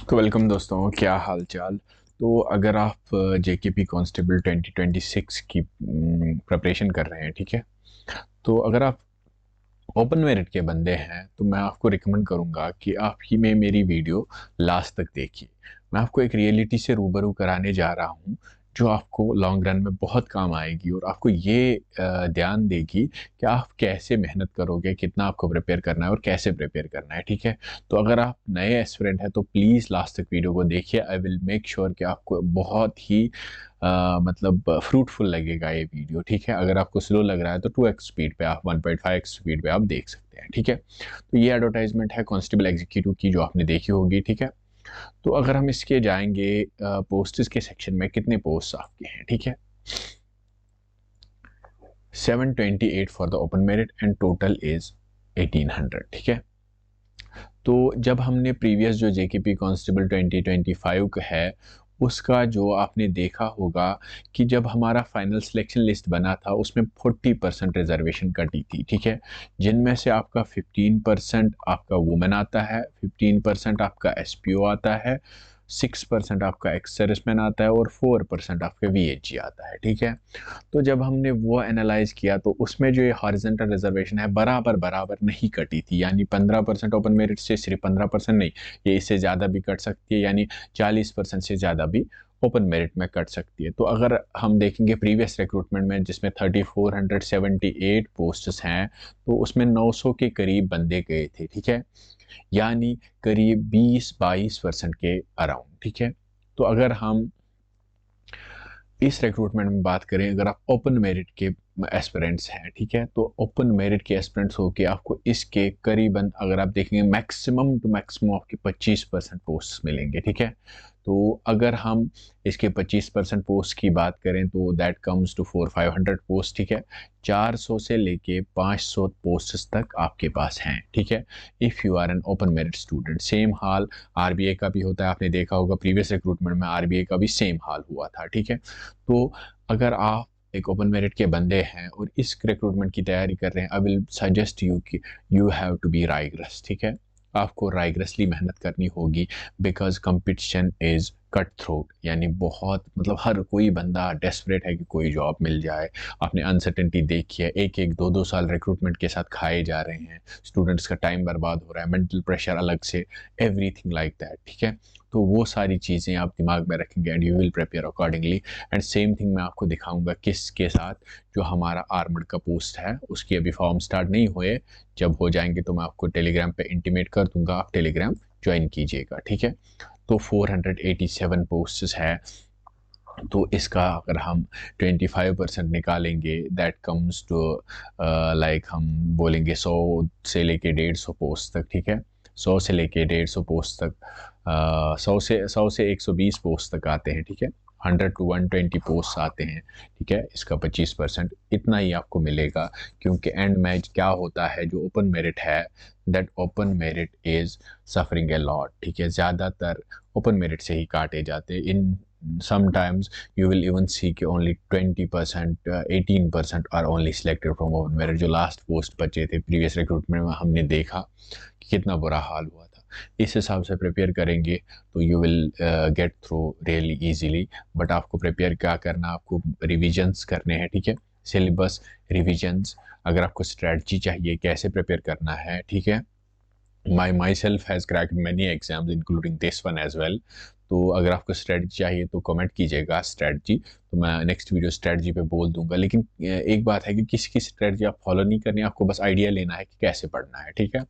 तो वेलकम दोस्तों, क्या हाल चाल। तो अगर आप जेकेपी कांस्टेबल 2026 की प्रिपरेशन कर रहे हैं, ठीक है, तो अगर आप ओपन मेरिट के बंदे हैं तो मैं आपको रिकमेंड करूंगा कि आप ही में मेरी वीडियो लास्ट तक देखिए। मैं आपको एक रियलिटी से रूबरू कराने जा रहा हूं जो आपको लॉन्ग रन में बहुत काम आएगी और आपको ये ध्यान देगी कि आप कैसे मेहनत करोगे, कितना आपको प्रिपेयर करना है और कैसे प्रिपेयर करना है, ठीक है। तो अगर आप नए एस्पिरेंट हैं तो प्लीज़ लास्ट तक वीडियो को देखिए। आई विल मेक श्योर कि आपको बहुत ही मतलब फ्रूटफुल लगेगा ये वीडियो, ठीक है। अगर आपको स्लो लग रहा है तो 2x स्पीड पे आप 1.5x स्पीड पे आप देख सकते हैं, ठीक है। तो ये एडवर्टाइजमेंट है कांस्टेबल एग्जीक्यूटिव की जो आपने देखी होगी, ठीक है। तो अगर हम इसके जाएंगे पोस्ट्स के सेक्शन में, कितने पोस्ट आपके हैं, ठीक है। 728 for the open merit and total is 1800, ठीक है। तो जब हमने प्रीवियस जो जेकेपी कांस्टेबल 2025 का है उसका जो आपने देखा होगा कि जब हमारा फाइनल सिलेक्शन लिस्ट बना था उसमें 40% रिजर्वेशन कटी थी, ठीक है। जिनमें से आपका 15% आपका वुमेन आता है, 15% आपका एसपीओ आता है, 6% आपका एक्स सर्विसमैन आता है और 4% आपका वीएचजी आता है, ठीक है। तो जब हमने वो एनालाइज किया तो उसमें जो ये हॉरिजेंटल रिजर्वेशन है बराबर बराबर नहीं कटी थी, यानी 15% ओपन मेरिट से सिर्फ 15% नहीं, ये इससे ज़्यादा भी कट सकती है, यानी 40% से ज़्यादा भी ओपन मेरिट में कट सकती है। तो अगर हम देखेंगे प्रीवियस रिक्रूटमेंट में जिसमें 3478 पोस्ट्स हैं तो उसमें 900 के करीब बंदे गए थे, ठीक है, यानी करीब 20-22% के अराउंड, ठीक है। तो अगर हम इस रिक्रूटमेंट में बात करें, अगर आप ओपन मेरिट के एस्पिरेंट्स हैं, ठीक है, तो ओपन मेरिट के एस्पिरेंट्स हो के आपको इसके करीबन अगर आप देखेंगे मैक्सिमम टू मैक्सिमम आपके 25% पोस्ट मिलेंगे, ठीक है। तो अगर हम इसके 25% पोस्ट की बात करें तो दैट कम्स टू 400-500 पोस्ट, ठीक है। 400 से लेके 500 पोस्ट तक आपके पास हैं, ठीक है, if you are an open merit student. Same हाल आरबीआई का भी होता है, आपने देखा होगा प्रीवियस रिक्रूटमेंट में आरबीआई का भी सेम हाल हुआ था, ठीक है। तो अगर आप एक ओपन मेरिट के बंदे हैं और इस रिक्रूटमेंट की तैयारी कर रहे हैं, आई विल सजेस्ट यू कि you have to be rigorous, ठीक है। आपको राइगरसली मेहनत करनी होगी because competition is cut throat, यानी बहुत मतलब हर कोई बंदा डेस्परेट है कि कोई जॉब मिल जाए। आपने अनसर्टेनिटी देखी है, एक एक दो दो साल रिक्रूटमेंट के साथ खाए जा रहे हैं, स्टूडेंट्स का टाइम बर्बाद हो रहा है, मेंटल प्रेशर अलग से, एवरीथिंग लाइक दैट, ठीक है। तो वो सारी चीज़ें आप दिमाग में रखेंगे and you will prepare accordingly. And same thing मैं आपको दिखाऊंगा किसके साथ, जो हमारा आर्मड का पोस्ट है उसकी अभी फॉर्म स्टार्ट नहीं हुए, जब हो जाएंगे तो मैं आपको टेलीग्राम पे इंटीमेट कर दूंगा, आप टेलीग्राम ज्वाइन कीजिएगा, ठीक है। तो 487 पोस्ट्स है, तो इसका अगर हम 25% निकालेंगे दैट कम्स टू लाइक हम बोलेंगे 100 से लेके 150 पोस्ट तक, ठीक है। 100 से लेके 150 पोस्ट तक, 100 से 120 पोस्ट तक आते हैं, ठीक है। 100 to 120 पोस्ट आते हैं, ठीक है। इसका 25% इतना ही आपको मिलेगा, क्योंकि एंड में क्या होता है, जो ओपन मेरिट है that open merit is suffering a lot, ठीक है। ज़्यादातर ओपन मेरिट से ही काटे जाते हैं। इन sometimes you will even see कि only 20%, 18% are only selected from open merit। जो लास्ट पोस्ट बचे थे प्रीवियस रिक्रूटमेंट में हमने देखा कि कितना बुरा हाल हुआ था। इस हिसाब से प्रिपेयर करेंगे तो you will get through really easily. But आपको प्रिपेयर क्या करना, आपको रिविजन्स करने हैं, ठीक है। सिलेबस रिविजन्स, अगर आपको स्ट्रेटजी चाहिए कैसे प्रिपेयर करना है, ठीक है। myself has cracked many exams including this one as well। तो अगर आपको स्ट्रेटजी चाहिए तो कमेंट कीजिएगा स्ट्रेटजी, तो मैं नेक्स्ट वीडियो स्ट्रेटजी पे बोल दूंगा। लेकिन एक बात है कि किसी की स्ट्रेटजी आप फॉलो नहीं करनी, आपको बस आइडिया लेना है कि कैसे पढ़ना है, ठीक है।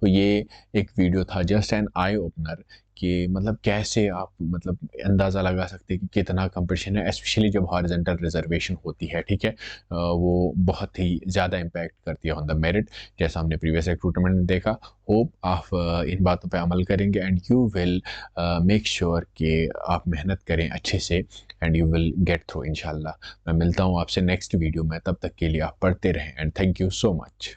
तो ये एक वीडियो था जस्ट एन आई ओपनर कि मतलब कैसे आप मतलब अंदाज़ा लगा सकते हैं कि कितना कंपटीशन है, स्पेशली जब हॉरिजॉन्टल रिजर्वेशन होती है, ठीक है। वो बहुत ही ज़्यादा इम्पैक्ट करती है ऑन द मेरिट, जैसा हमने प्रीवियस रिक्रूटमेंट में देखा। होप आप इन बातों पे अमल करेंगे and you will make sure कि आप मेहनत करें अच्छे से and you will get through इंशाल्लाह। मैं मिलता हूँ आपसे नेक्स्ट वीडियो में, तब तक के लिए आप पढ़ते रहें and thank you so much.